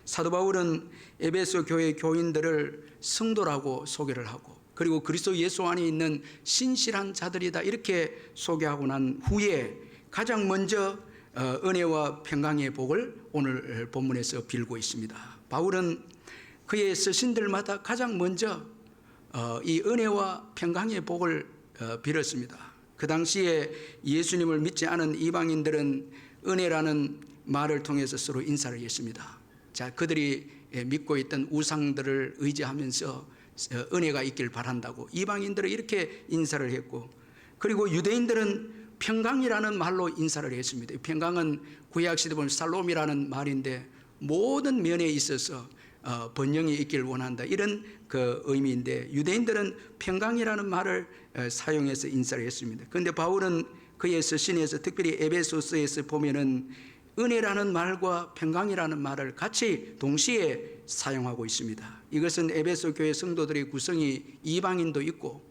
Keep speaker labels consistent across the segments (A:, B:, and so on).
A: 사도 바울은 에베소 교회 교인들을 성도라고 소개를 하고, 그리고 그리스도 예수 안에 있는 신실한 자들이다 이렇게 소개하고 난 후에 가장 먼저 은혜와 평강의 복을 오늘 본문에서 빌고 있습니다. 바울은 그의 서신들마다 가장 먼저 이 은혜와 평강의 복을 빌었습니다. 그 당시에 예수님을 믿지 않은 이방인들은 은혜라는 말을 통해서 서로 인사를 했습니다. 자, 그들이 믿고 있던 우상들을 의지하면서 은혜가 있길 바란다고 이방인들은 이렇게 인사를 했고, 그리고 유대인들은 평강이라는 말로 인사를 했습니다. 평강은 구약시대 보면 살롬이라는 말인데 모든 면에 있어서 번영이 있길 원한다 이런 그 의미인데, 유대인들은 평강이라는 말을 사용해서 인사를 했습니다. 그런데 바울은 그의 서신에서 특별히 에베소서에서 보면은 은혜라는 말과 평강이라는 말을 같이 동시에 사용하고 있습니다. 이것은 에베소 교회 성도들의 구성이 이방인도 있고,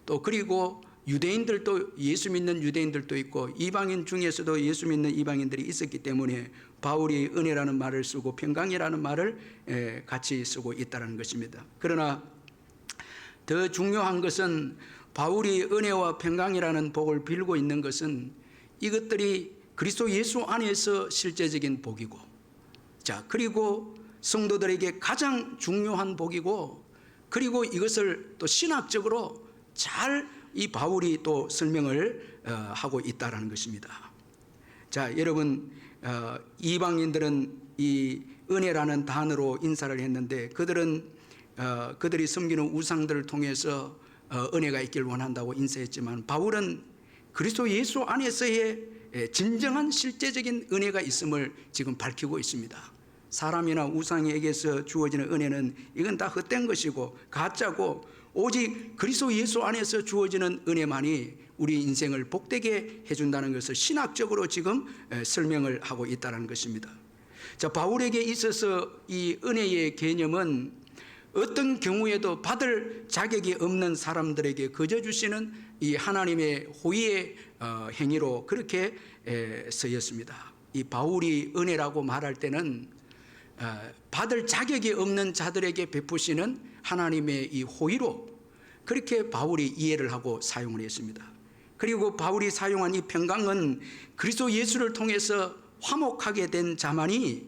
A: 또 그리고 유대인들도, 예수 믿는 유대인들도 있고 이방인 중에서도 예수 믿는 이방인들이 있었기 때문에 바울이 은혜라는 말을 쓰고 평강이라는 말을 같이 쓰고 있다는 것입니다. 그러나 더 중요한 것은 바울이 은혜와 평강이라는 복을 빌고 있는 것은 이것들이 그리스도 예수 안에서 실제적인 복이고, 자, 그리고 성도들에게 가장 중요한 복이고, 그리고 이것을 또 신학적으로 잘 이 바울이 또 설명을 하고 있다는 것입니다. 자, 여러분, 이방인들은 이 은혜라는 단어로 인사를 했는데 그들이 섬기는 우상들을 통해서 은혜가 있길 원한다고 인사했지만, 바울은 그리스도 예수 안에서의 진정한 실제적인 은혜가 있음을 지금 밝히고 있습니다. 사람이나 우상에게서 주어지는 은혜는 이건 다 헛된 것이고 가짜고, 오직 그리스도 예수 안에서 주어지는 은혜만이 우리 인생을 복되게 해준다는 것을 신학적으로 지금 설명을 하고 있다는 것입니다. 자, 바울에게 있어서 이 은혜의 개념은 어떤 경우에도 받을 자격이 없는 사람들에게 거저 주시는 이 하나님의 호의의 행위로 그렇게 쓰였습니다. 이 바울이 은혜라고 말할 때는 받을 자격이 없는 자들에게 베푸시는 하나님의 이 호의로 그렇게 바울이 이해를 하고 사용을 했습니다. 그리고 바울이 사용한 이 평강은 그리스도 예수를 통해서 화목하게 된 자만이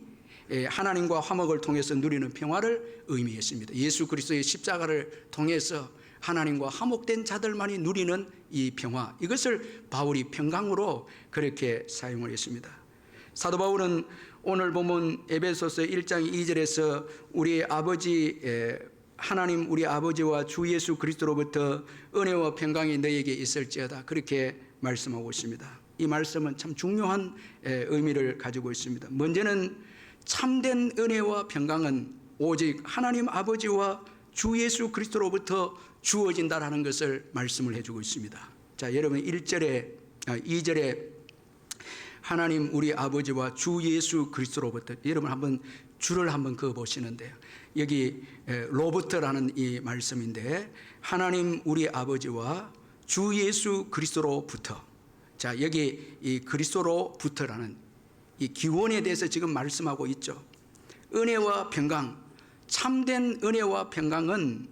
A: 하나님과 화목을 통해서 누리는 평화를 의미했습니다. 예수 그리스도의 십자가를 통해서 하나님과 화목된 자들만이 누리는 이 평화, 이것을 바울이 평강으로 그렇게 사용을 했습니다. 사도 바울은 오늘 보면 에베소서 1장 2절에서 우리 아버지 하나님 우리 아버지와 주 예수 그리스도로부터 은혜와 평강이 너에게 있을지어다 그렇게 말씀하고 있습니다. 이 말씀은 참 중요한 의미를 가지고 있습니다. 먼저는 참된 은혜와 평강은 오직 하나님 아버지와 주 예수 그리스도로부터 주어진다라는 것을 말씀을 해주고 있습니다. 자, 여러분 2절에 하나님 우리 아버지와 주 예수 그리스도로부터, 여러분 한번 줄을 한번 그어 보시는데요. 여기 로부터라는 이 말씀인데 하나님 우리 아버지와 주 예수 그리스도로부터, 자, 여기 이 그리스도로부터라는 이 기원에 대해서 지금 말씀하고 있죠. 은혜와 평강, 참된 은혜와 평강은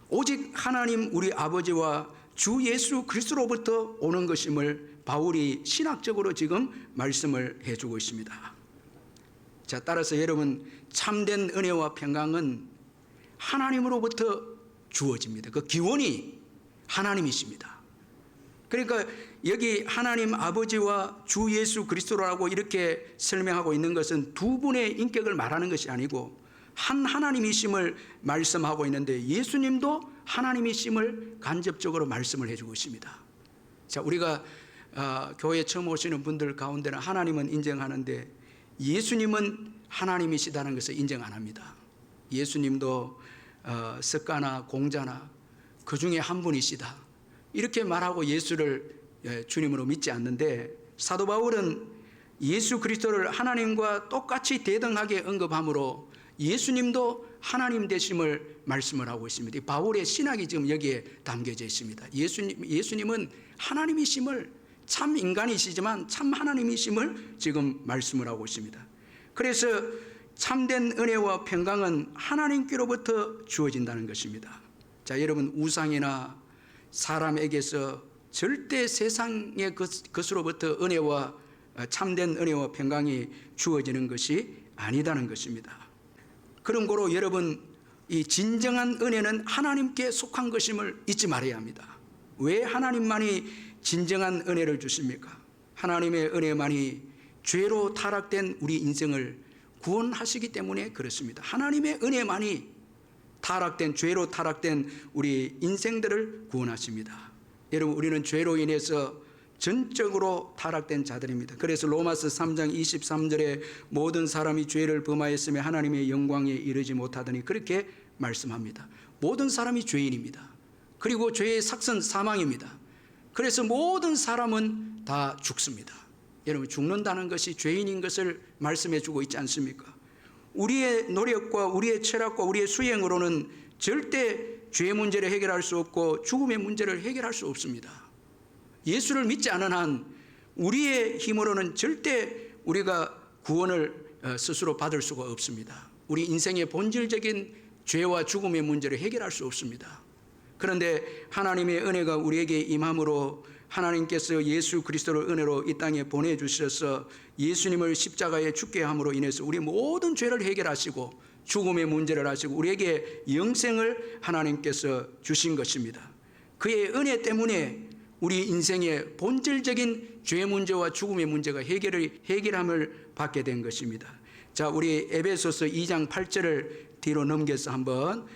A: 오직 하나님 우리 아버지와 주 예수 그리스도로부터 오는 것임을 바울이 신학적으로 지금 말씀을 해주고 있습니다. 자, 따라서 여러분, 참된 은혜와 평강은 하나님으로부터 주어집니다. 그 기원이 하나님이십니다. 그러니까 여기 하나님 아버지와 주 예수 그리스도라고 이렇게 설명하고 있는 것은 두 분의 인격을 말하는 것이 아니고 한 하나님이심을 말씀하고 있는데, 예수님도 하나님이심을 간접적으로 말씀을 해주고 있습니다. 자, 우리가 교회 처음 오시는 분들 가운데는 하나님은 인정하는데 예수님은 하나님이시다는 것을 인정 안 합니다. 예수님도 석가나 공자나 그 중에 한 분이시다 이렇게 말하고 예수를 주님으로 믿지 않는데, 사도 바울은 예수 그리스도를 하나님과 똑같이 대등하게 언급함으로 예수님도 하나님 되심을 말씀을 하고 있습니다. 바울의 신학이 지금 여기에 담겨져 있습니다. 예수님은 하나님이심을, 참 인간이시지만 참 하나님이심을 지금 말씀을 하고 있습니다. 그래서 참된 은혜와 평강은 하나님께로부터 주어진다는 것입니다. 자, 여러분, 우상이나 사람에게서 절대 세상의 것으로부터 은혜와 참된 은혜와 평강이 주어지는 것이 아니다는 것입니다. 그러므로 여러분, 이 진정한 은혜는 하나님께 속한 것임을 잊지 말아야 합니다. 왜 하나님만이 진정한 은혜를 주십니까? 하나님의 은혜만이 죄로 타락된 우리 인생을 구원하시기 때문에 그렇습니다. 하나님의 은혜만이 죄로 타락된 우리 인생들을 구원하십니다. 여러분, 우리는 죄로 인해서 전적으로 타락된 자들입니다. 그래서 로마서 3장 23절에 모든 사람이 죄를 범하였으며 하나님의 영광에 이르지 못하더니 그렇게 말씀합니다. 모든 사람이 죄인입니다. 그리고 죄의 삭선 사망입니다. 그래서 모든 사람은 다 죽습니다. 여러분, 죽는다는 것이 죄인인 것을 말씀해 주고 있지 않습니까? 우리의 노력과 우리의 철학과 우리의 수행으로는 절대 죄 문제를 해결할 수 없고 죽음의 문제를 해결할 수 없습니다. 예수를 믿지 않은 한 우리의 힘으로는 절대 우리가 구원을 스스로 받을 수가 없습니다. 우리 인생의 본질적인 죄와 죽음의 문제를 해결할 수 없습니다. 그런데 하나님의 은혜가 우리에게 임함으로 하나님께서 예수 그리스도를 은혜로 이 땅에 보내주셔서 예수님을 십자가에 죽게 함으로 인해서 우리 모든 죄를 해결하시고 죽음의 문제를 하시고 우리에게 영생을 하나님께서 주신 것입니다. 그의 은혜 때문에 우리 인생의 본질적인 죄 문제와 죽음의 문제가 해결함을 받게 된 것입니다. 자, 우리 에베소서 2장 8절을 뒤로 넘겨서 한번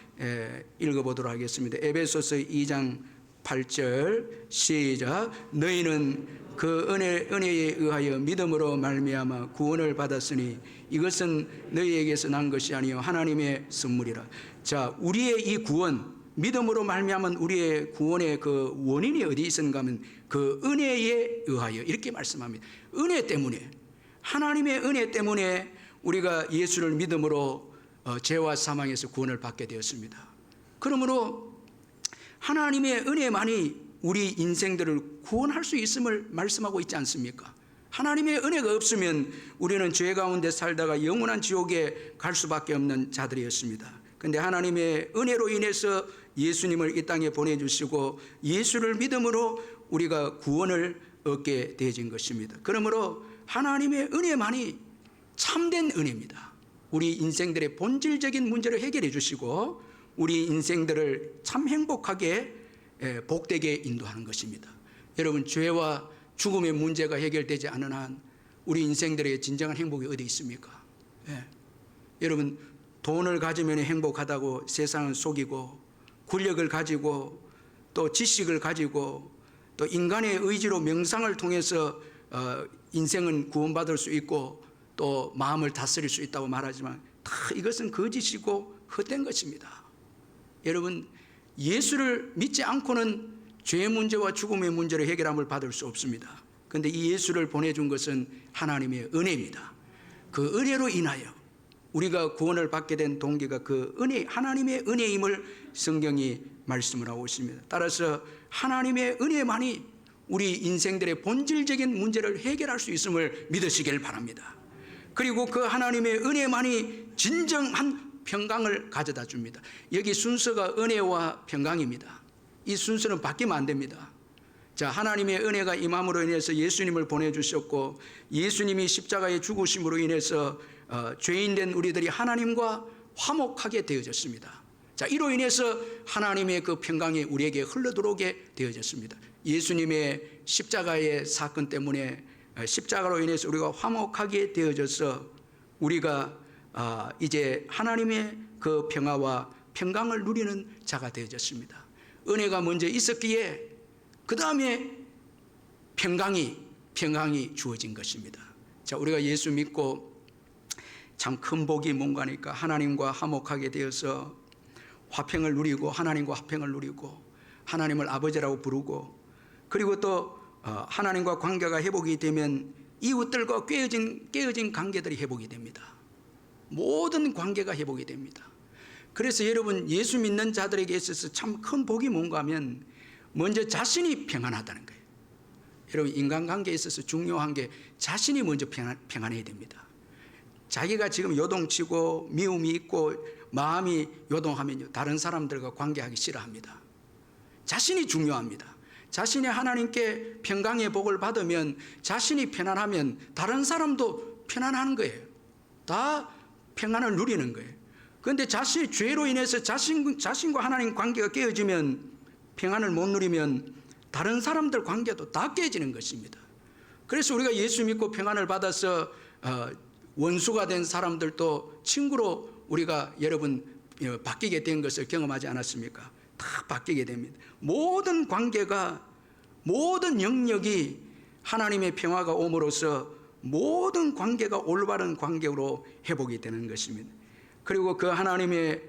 A: 읽어보도록 하겠습니다. 에베소서 2장 8절 시작. 너희는 그 은혜에 의하여 믿음으로 말미암아 구원을 받았으니 이것은 너희에게서 난 것이 아니요 하나님의 선물이라. 자, 우리의 이 구원, 믿음으로 말미암은 우리의 구원의 그 원인이 어디 있었는가 하면 그 은혜에 의하여 이렇게 말씀합니다. 은혜 때문에, 하나님의 은혜 때문에 우리가 예수를 믿음으로 죄와 사망에서 구원을 받게 되었습니다. 그러므로 하나님의 은혜만이 우리 인생들을 구원할 수 있음을 말씀하고 있지 않습니까? 하나님의 은혜가 없으면 우리는 죄 가운데 살다가 영원한 지옥에 갈 수밖에 없는 자들이었습니다. 그런데 하나님의 은혜로 인해서 예수님을 이 땅에 보내주시고 예수를 믿음으로 우리가 구원을 얻게 되어진 것입니다. 그러므로 하나님의 은혜만이 참된 은혜입니다. 우리 인생들의 본질적인 문제를 해결해 주시고 우리 인생들을 참 행복하게 복되게 인도하는 것입니다. 여러분, 죄와 죽음의 문제가 해결되지 않은 한 우리 인생들의 진정한 행복이 어디 있습니까? 여러분, 돈을 가지면 행복하다고 세상을 속이고 권력을 가지고 또 지식을 가지고 또 인간의 의지로 명상을 통해서 인생은 구원받을 수 있고 또 마음을 다스릴 수 있다고 말하지만 다 이것은 거짓이고 헛된 것입니다. 여러분, 예수를 믿지 않고는 죄의 문제와 죽음의 문제를 해결함을 받을 수 없습니다. 그런데 이 예수를 보내준 것은 하나님의 은혜입니다. 그 은혜로 인하여 우리가 구원을 받게 된 동기가 그 은혜, 하나님의 은혜임을 성경이 말씀을 하고 있습니다. 따라서 하나님의 은혜만이 우리 인생들의 본질적인 문제를 해결할 수 있음을 믿으시길 바랍니다. 그리고 그 하나님의 은혜만이 진정한 평강을 가져다 줍니다. 여기 순서가 은혜와 평강입니다. 이 순서는 바뀌면 안 됩니다. 자, 하나님의 은혜가 임함으로 인해서 예수님을 보내주셨고 예수님이 십자가에 죽으심으로 인해서 죄인된 우리들이 하나님과 화목하게 되어졌습니다. 자, 이로 인해서 하나님의 그 평강이 우리에게 흘러들어오게 되어졌습니다. 예수님의 십자가의 사건 때문에 십자가로 인해서 우리가 화목하게 되어져서 우리가 이제 하나님의 그 평화와 평강을 누리는 자가 되어졌습니다. 은혜가 먼저 있었기에 그 다음에 평강이 주어진 것입니다. 자, 우리가 예수 믿고 참 큰 복이 뭔가 하니까 하나님과 화목하게 되어서 화평을 누리고 하나님과 화평을 누리고 하나님을 아버지라고 부르고 그리고 또 하나님과 관계가 회복이 되면 이웃들과 깨어진 관계들이 회복이 됩니다. 모든 관계가 회복이 됩니다. 그래서 여러분, 예수 믿는 자들에게 있어서 참 큰 복이 뭔가 하면 먼저 자신이 평안하다는 거예요. 여러분, 인간관계에 있어서 중요한 게 자신이 먼저 평안해야 됩니다. 자기가 지금 요동치고 미움이 있고 마음이 요동하면요, 다른 사람들과 관계하기 싫어합니다. 자신이 중요합니다. 자신이 하나님께 평강의 복을 받으면, 자신이 편안하면 다른 사람도 편안한 거예요. 다 평안을 누리는 거예요. 그런데 자신이 죄로 인해서 자신과 하나님 관계가 깨어지면, 평안을 못 누리면 다른 사람들 관계도 다 깨지는 것입니다. 그래서 우리가 예수 믿고 평안을 받아서 원수가 된 사람들도 친구로 우리가 여러분 바뀌게 된 것을 경험하지 않았습니까? 다 바뀌게 됩니다. 모든 관계가, 모든 영역이 하나님의 평화가 옴으로써 모든 관계가 올바른 관계로 회복이 되는 것입니다. 그리고 그 하나님의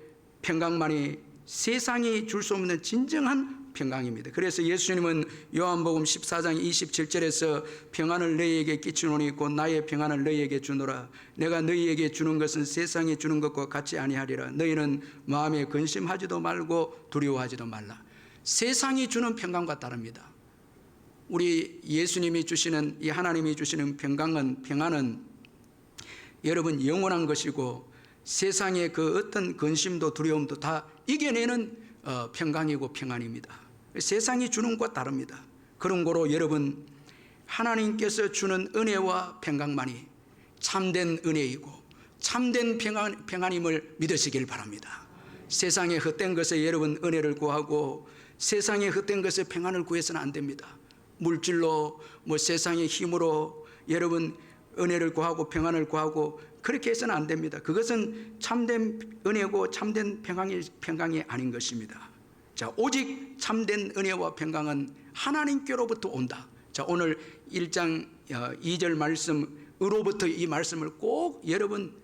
A: 평강만이 세상이 줄 수 없는 진정한 평강입니다. 그래서 예수님은 요한복음 14장 27절에서 평안을 너희에게 끼치노니 곧 나의 평안을 너희에게 주노라. 내가 너희에게 주는 것은 세상이 주는 것과 같이 아니하리라. 너희는 마음에 근심하지도 말고 두려워하지도 말라. 세상이 주는 평강과 다릅니다. 우리 예수님이 주시는, 이 하나님이 주시는 평안은 여러분 영원한 것이고, 세상의 그 어떤 근심도 두려움도 다 이겨내는 평강이고 평안입니다. 세상이 주는 것과 다릅니다. 그런 거로 여러분, 하나님께서 주는 은혜와 평강만이 참된 은혜이고 참된 평안임을 믿으시길 바랍니다. 세상의 헛된 것에 여러분 은혜를 구하고 세상의 헛된 것에 평안을 구해서는 안 됩니다. 물질로, 세상의 힘으로 여러분 은혜를 구하고 평안을 구하고 그렇게 해서는 안 됩니다. 그것은 참된 은혜고 참된 평강이 아닌 것입니다. 자, 오직 참된 은혜와 평강은 하나님께로부터 온다. 자, 오늘 1장 2절 말씀으로부터 이 말씀을 꼭 여러분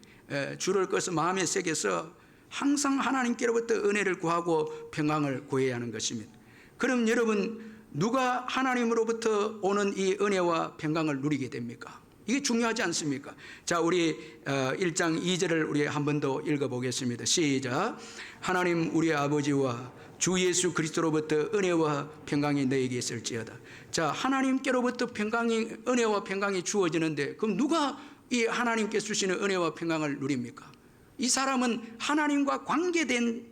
A: 줄을 꺼서 마음에 새겨서 항상 하나님께로부터 은혜를 구하고 평강을 구해야 하는 것입니다. 그럼 여러분, 누가 하나님으로부터 오는 이 은혜와 평강을 누리게 됩니까? 이게 중요하지 않습니까? 자, 우리 1장 2절을 우리 한 번 더 읽어보겠습니다. 시작. 하나님 우리 아버지와 주 예수 그리스도로부터 은혜와 평강이 너에게 있을지어다. 자, 하나님께로부터 은혜와 평강이 주어지는데, 그럼 누가 이 하나님께서 주시는 은혜와 평강을 누립니까? 이 사람은 하나님과 관계된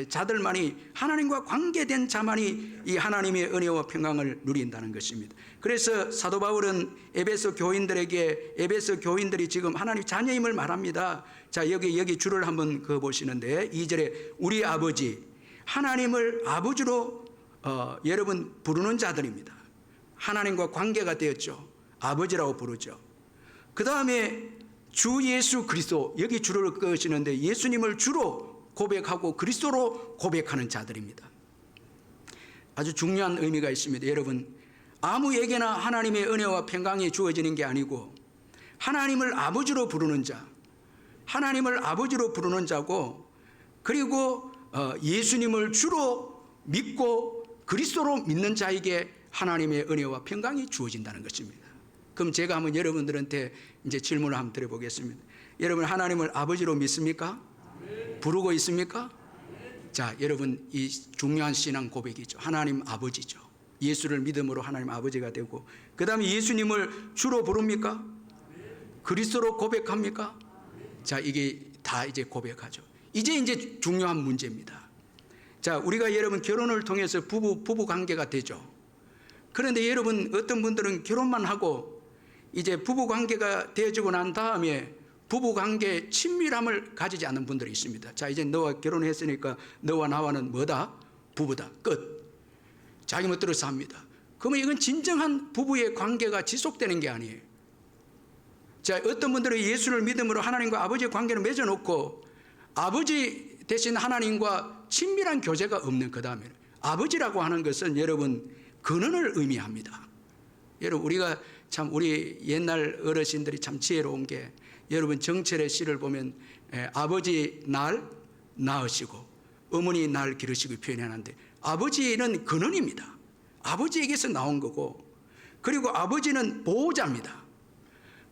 A: 자들만이, 하나님과 관계된 자만이 이 하나님의 은혜와 평강을 누린다는 것입니다. 그래서 사도 바울은 에베소 교인들이 지금 하나님 자녀임을 말합니다. 자, 여기 줄을 한번 그어 보시는데 2절에 우리 아버지, 하나님을 아버지로 여러분 부르는 자들입니다. 하나님과 관계가 되었죠. 아버지라고 부르죠. 그 다음에 주 예수 그리스도, 여기 줄을 그으시는데 예수님을 주로 고백하고 그리스도로 고백하는 자들입니다. 아주 중요한 의미가 있습니다. 여러분, 아무에게나 하나님의 은혜와 평강이 주어지는 게 아니고 하나님을 아버지로 부르는 자, 하나님을 아버지로 부르는 자고, 그리고 예수님을 주로 믿고 그리스도로 믿는 자에게 하나님의 은혜와 평강이 주어진다는 것입니다. 그럼 제가 한번 여러분들한테 이제 질문을 한번 드려보겠습니다. 여러분, 하나님을 아버지로 믿습니까? 부르고 있습니까? 자, 여러분, 이 중요한 신앙 고백이죠. 하나님 아버지죠. 예수를 믿음으로 하나님 아버지가 되고, 그 다음에 예수님을 주로 부릅니까? 그리스도로 고백합니까? 자, 이게 다 이제 고백하죠. 이제 중요한 문제입니다. 자, 우리가 여러분 결혼을 통해서 부부 관계가 되죠. 그런데 여러분, 어떤 분들은 결혼만 하고 이제 부부 관계가 되어지고 난 다음에 부부 관계에 친밀함을 가지지 않는 분들이 있습니다. 자, 이제 너와 결혼했으니까 너와 나와는 뭐다? 부부다. 끝. 자기 멋대로 삽니다. 그러면 이건 진정한 부부의 관계가 지속되는 게 아니에요. 자, 어떤 분들은 예수를 믿음으로 하나님과 아버지의 관계를 맺어놓고 아버지 대신 하나님과 친밀한 교제가 없는, 그 다음에 아버지라고 하는 것은 여러분 근원을 의미합니다. 여러분, 우리가 참 우리 옛날 어르신들이 참 지혜로운 게, 여러분 정철의 시를 보면 아버지 날 낳으시고 어머니 날 기르시고 표현하는데, 아버지는 근원입니다. 아버지에게서 나온 거고, 그리고 아버지는 보호자입니다.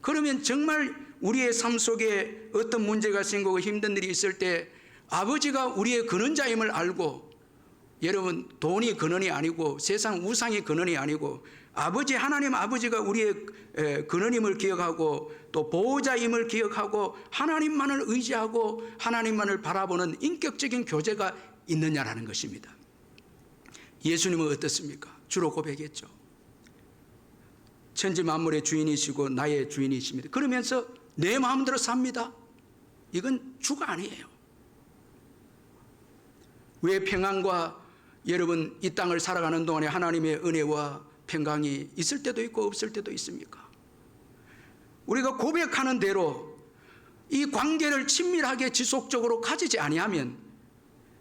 A: 그러면 정말 우리의 삶 속에 어떤 문제가 생기고 힘든 일이 있을 때 아버지가 우리의 근원자임을 알고, 여러분 돈이 근원이 아니고 세상 우상이 근원이 아니고 아버지 하나님 아버지가 우리의 근원임을 기억하고 또 보호자임을 기억하고 하나님만을 의지하고 하나님만을 바라보는 인격적인 교제가 있느냐라는 것입니다. 예수님은 어떻습니까? 주로 고백했죠. 천지 만물의 주인이시고 나의 주인이십니다. 그러면서 내 마음대로 삽니다. 이건 주가 아니에요. 왜 평안과 여러분 이 땅을 살아가는 동안에 하나님의 은혜와 평강이 있을 때도 있고 없을 때도 있습니까? 우리가 고백하는 대로 이 관계를 친밀하게 지속적으로 가지지 아니하면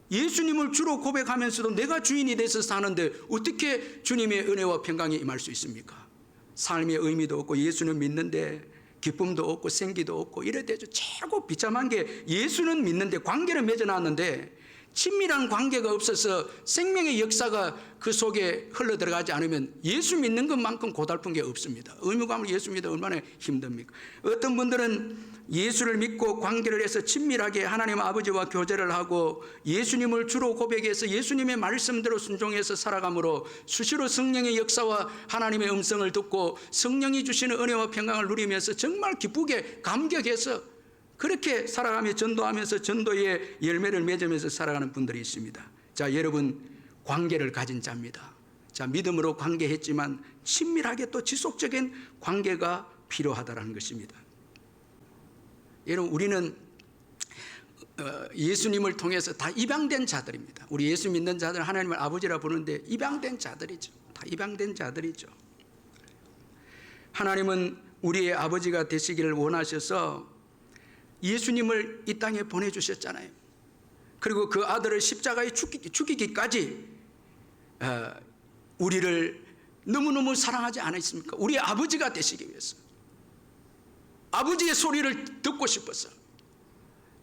A: 예수님을 주로 고백하면서도 내가 주인이 돼서 사는데 어떻게 주님의 은혜와 평강이 임할 수 있습니까? 삶의 의미도 없고 예수는 믿는데 기쁨도 없고 생기도 없고 이럴 때죠. 최고 비참한 게 예수는 믿는데 관계를 맺어놨는데 친밀한 관계가 없어서 생명의 역사가 그 속에 흘러들어가지 않으면 예수 믿는 것만큼 고달픈 게 없습니다. 의무감을 예수 믿어 얼마나 힘듭니까? 어떤 분들은 예수를 믿고 관계를 해서 친밀하게 하나님 아버지와 교제를 하고 예수님을 주로 고백해서 예수님의 말씀대로 순종해서 살아감으로 수시로 성령의 역사와 하나님의 음성을 듣고 성령이 주시는 은혜와 평강을 누리면서 정말 기쁘게 감격해서 그렇게 살아가며 전도하면서 전도의 열매를 맺으면서 살아가는 분들이 있습니다. 자, 여러분 관계를 가진 자입니다. 자, 믿음으로 관계했지만 친밀하게 또 지속적인 관계가 필요하다는 것입니다. 여러분 우리는 예수님을 통해서 다 입양된 자들입니다. 우리 예수 믿는 자들 하나님을 아버지라 부르는데 입양된 자들이죠. 다 입양된 자들이죠. 하나님은 우리의 아버지가 되시기를 원하셔서 예수님을 이 땅에 보내주셨잖아요. 그리고 그 아들을 십자가에 죽이기까지 우리를 너무너무 사랑하지 않았습니까? 우리 아버지가 되시기 위해서 아버지의 소리를 듣고 싶어서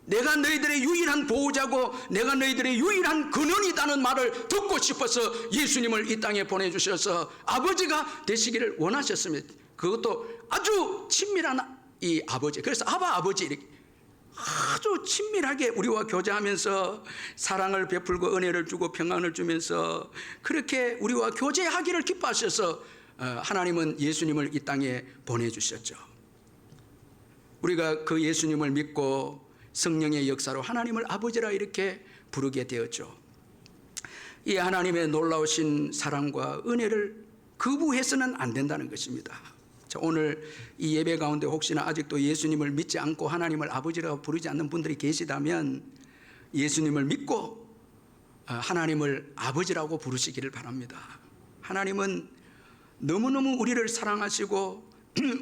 A: 내가 너희들의 유일한 보호자고 내가 너희들의 유일한 근원이라는 말을 듣고 싶어서 예수님을 이 땅에 보내주셔서 아버지가 되시기를 원하셨습니다. 그것도 아주 친밀한 이 아버지, 그래서 아버지 이렇게 아주 친밀하게 우리와 교제하면서 사랑을 베풀고 은혜를 주고 평안을 주면서 그렇게 우리와 교제하기를 기뻐하셔서 하나님은 예수님을 이 땅에 보내주셨죠. 우리가 그 예수님을 믿고 성령의 역사로 하나님을 아버지라 이렇게 부르게 되었죠. 이 하나님의 놀라우신 사랑과 은혜를 거부해서는 안 된다는 것입니다. 오늘 이 예배 가운데 혹시나 아직도 예수님을 믿지 않고 하나님을 아버지라고 부르지 않는 분들이 계시다면 예수님을 믿고 하나님을 아버지라고 부르시기를 바랍니다. 하나님은 너무너무 우리를 사랑하시고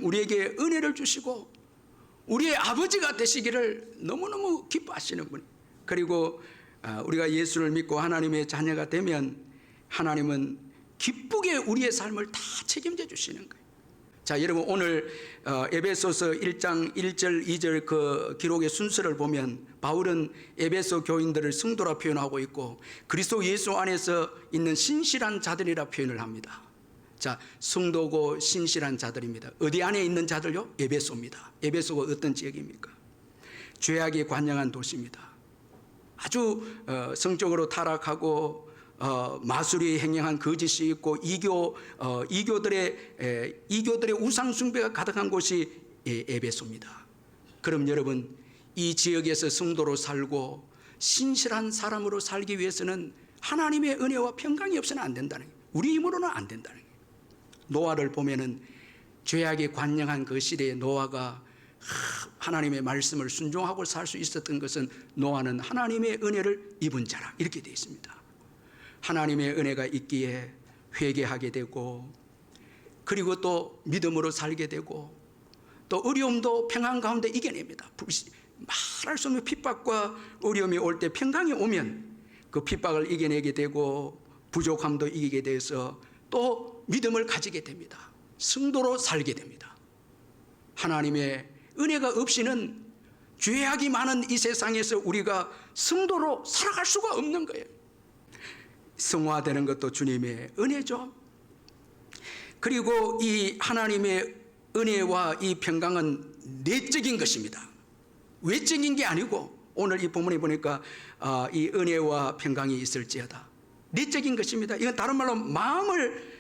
A: 우리에게 은혜를 주시고 우리의 아버지가 되시기를 너무너무 기뻐하시는 분. 그리고 우리가 예수를 믿고 하나님의 자녀가 되면 하나님은 기쁘게 우리의 삶을 다 책임져 주시는 거예요. 자, 여러분 오늘 에베소서 1장 1절 2절 그 기록의 순서를 보면 바울은 에베소 교인들을 성도라 표현하고 있고 그리스도 예수 안에서 있는 신실한 자들이라 표현을 합니다. 자, 성도고 신실한 자들입니다. 어디 안에 있는 자들요? 에베소입니다. 에베소가 어떤 지역입니까? 죄악이 관영한 도시입니다. 아주 성적으로 타락하고 마술이 행행한 거짓이 있고 이교들의 우상 숭배가 가득한 곳이 에베소입니다. 그럼 여러분 이 지역에서 성도로 살고 신실한 사람으로 살기 위해서는 하나님의 은혜와 평강이 없어서는 안 된다는 거예요. 우리 힘으로는 안 된다는 거예요. 노아를 보면은 죄악이 관영한 그 시대에 노아가 하나님의 말씀을 순종하고 살 수 있었던 것은 노아는 하나님의 은혜를 입은 자라 이렇게 되어 있습니다. 하나님의 은혜가 있기에 회개하게 되고 그리고 또 믿음으로 살게 되고 또 어려움도 평안 가운데 이겨냅니다. 말할 수 없는 핍박과 어려움이 올 때 평강이 오면 그 핍박을 이겨내게 되고 부족함도 이기게 돼서 또 믿음을 가지게 됩니다. 성도로 살게 됩니다. 하나님의 은혜가 없이는 죄악이 많은 이 세상에서 우리가 성도로 살아갈 수가 없는 거예요. 성화되는 것도 주님의 은혜죠. 그리고 이 하나님의 은혜와 이 평강은 내적인 것입니다. 외적인 게 아니고 오늘 이 본문에 보니까 이 은혜와 평강이 있을지어다. 내적인 것입니다. 이건 다른 말로 마음을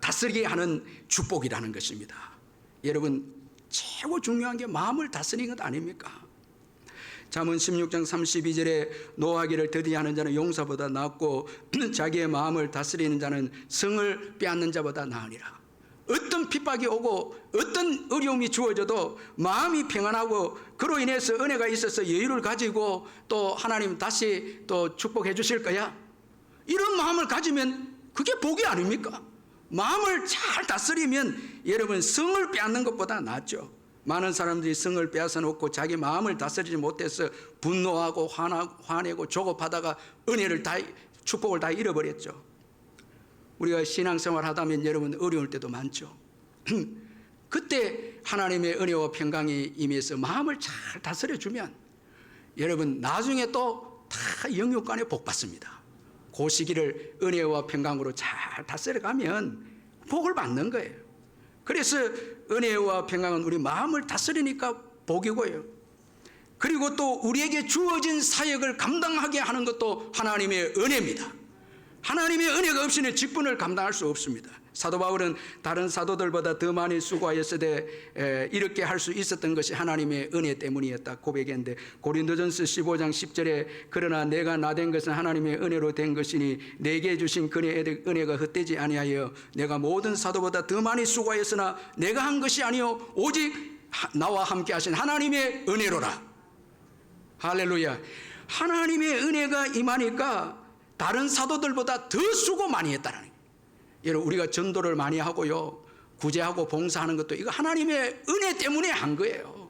A: 다스리게 하는 축복이라는 것입니다. 여러분, 최고 중요한 게 마음을 다스리는 것 아닙니까? 잠언 16장 32절에 노하기를 더디하는 자는 용사보다 낫고 자기의 마음을 다스리는 자는 성을 빼앗는 자보다 나으니라. 어떤 핍박이 오고 어떤 어려움이 주어져도 마음이 평안하고 그로 인해서 은혜가 있어서 여유를 가지고 또 하나님 다시 또 축복해 주실 거야, 이런 마음을 가지면 그게 복이 아닙니까? 마음을 잘 다스리면 여러분, 성을 빼앗는 것보다 낫죠. 많은 사람들이 성을 빼앗아 놓고 자기 마음을 다스리지 못해서 분노하고 화내고 조급하다가 은혜를 다, 축복을 다 잃어버렸죠. 우리가 신앙생활 하다면 여러분 어려울 때도 많죠. 그때 하나님의 은혜와 평강이 임해서 마음을 잘 다스려주면 여러분 나중에 또 다 영육간에 복 받습니다. 그 시기를 은혜와 평강으로 잘 다스려가면 복을 받는 거예요. 그래서 은혜와 평강은 우리 마음을 다스리니까 복이고요. 그리고 또 우리에게 주어진 사역을 감당하게 하는 것도 하나님의 은혜입니다. 하나님의 은혜가 없이는 직분을 감당할 수 없습니다. 사도 바울은 다른 사도들보다 더 많이 수고하였으되 이렇게 할 수 있었던 것이 하나님의 은혜 때문이었다 고백했는데, 고린도전서 15장 10절에 그러나 내가 나된 것은 하나님의 은혜로 된 것이니 내게 주신 그의 은혜가 헛되지 아니하여 내가 모든 사도보다 더 많이 수고하였으나 내가 한 것이 아니요 오직 나와 함께 하신 하나님의 은혜로라. 할렐루야. 하나님의 은혜가 임하니까 다른 사도들보다 더 수고 많이 했다는 거예요. 여러분, 우리가 전도를 많이 하고요, 구제하고 봉사하는 것도 이거 하나님의 은혜 때문에 한 거예요.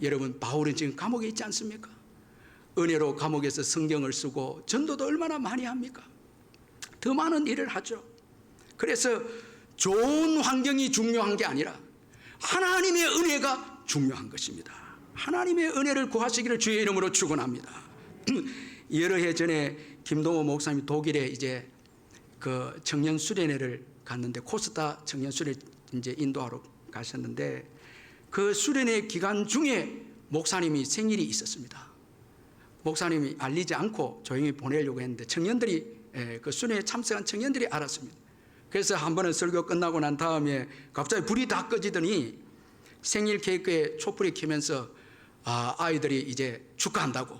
A: 여러분, 바울은 지금 감옥에 있지 않습니까? 은혜로 감옥에서 성경을 쓰고 전도도 얼마나 많이 합니까? 더 많은 일을 하죠. 그래서 좋은 환경이 중요한 게 아니라 하나님의 은혜가 중요한 것입니다. 하나님의 은혜를 구하시기를 주의 이름으로 축원합니다. 여러 해 전에 김동호 목사님이 독일에 이제 그 청년 수련회를 갔는데, 코스타 청년 수련 이제 인도하러 가셨는데, 그 수련회 기간 중에 목사님이 생일이 있었습니다. 목사님이 알리지 않고 조용히 보내려고 했는데 청년들이, 그 수련회에 참석한 청년들이 알았습니다. 그래서 한 번은 설교 끝나고 난 다음에 갑자기 불이 다 꺼지더니 생일 케이크에 촛불이 켜면서 아이들이 이제 축하한다고,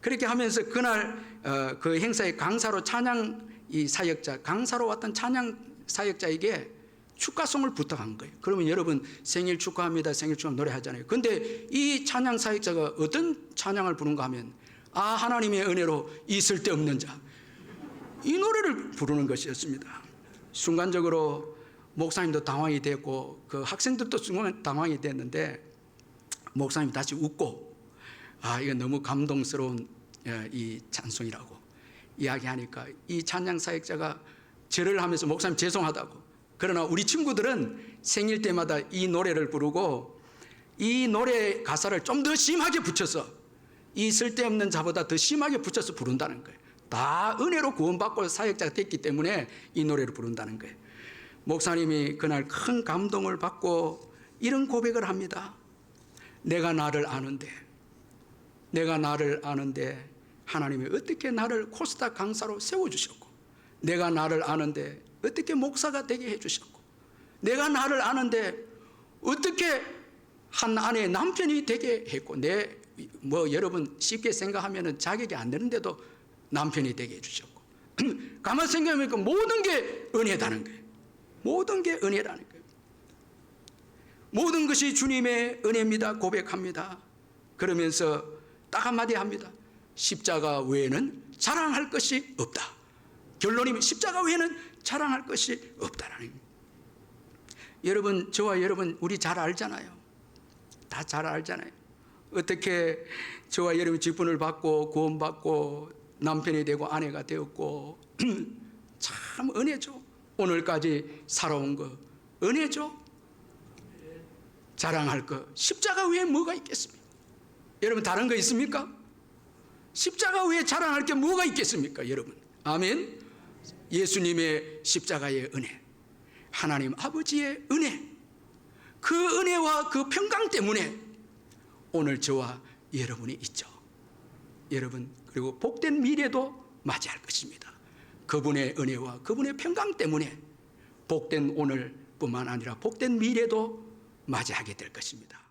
A: 그렇게 하면서 그날 그 행사의 강사로 찬양 사역자, 강사로 왔던 찬양 사역자에게 축가송을 부탁한 거예요. 그러면 여러분 생일 축하합니다, 생일 축하 노래 하잖아요. 근데 이 찬양 사역자가 어떤 찬양을 부른가 하면 하나님의 은혜로 이 쓸데없는 자, 이 노래를 부르는 것이었습니다. 순간적으로 목사님도 당황이 됐고 그 학생들도 순간 당황이 됐는데, 목사님이 다시 웃고 이건 너무 감동스러운 이 찬송이라고 이야기하니까 이 찬양 사역자가 절을 하면서 목사님 죄송하다고, 그러나 우리 친구들은 생일 때마다 이 노래를 부르고 이 노래 가사를 좀 더 심하게 붙여서, 이 쓸데없는 자보다 더 심하게 붙여서 부른다는 거예요. 다 은혜로 구원받고 사역자가 됐기 때문에 이 노래를 부른다는 거예요. 목사님이 그날 큰 감동을 받고 이런 고백을 합니다. 내가 나를 아는데 하나님이 어떻게 나를 코스타 강사로 세워주셨고, 내가 나를 아는데 어떻게 목사가 되게 해주셨고, 내가 나를 아는데 어떻게 한 아내의 남편이 되게 했고, 여러분 쉽게 생각하면 자격이 안 되는데도 남편이 되게 해주셨고, 가만히 생각해보니까 모든 게 은혜다는 거예요. 모든 게 은혜라는 거예요. 모든 것이 주님의 은혜입니다 고백합니다. 그러면서 딱 한마디 합니다. 십자가 외에는 자랑할 것이 없다. 결론이 십자가 외에는 자랑할 것이 없다라는 거예요. 여러분, 저와 여러분 우리 잘 알잖아요. 다 잘 알잖아요. 어떻게 저와 여러분이 직분을 받고 구원받고 남편이 되고 아내가 되었고 참 은혜죠. 오늘까지 살아온 거 은혜죠. 자랑할 거 십자가 외에 뭐가 있겠습니까? 여러분 다른 거 있습니까? 십자가 외에 자랑할 게 뭐가 있겠습니까? 여러분 아멘. 예수님의 십자가의 은혜, 하나님 아버지의 은혜, 그 은혜와 그 평강 때문에 오늘 저와 여러분이 있죠. 여러분, 그리고 복된 미래도 맞이할 것입니다. 그분의 은혜와 그분의 평강 때문에 복된 오늘뿐만 아니라 복된 미래도 맞이하게 될 것입니다.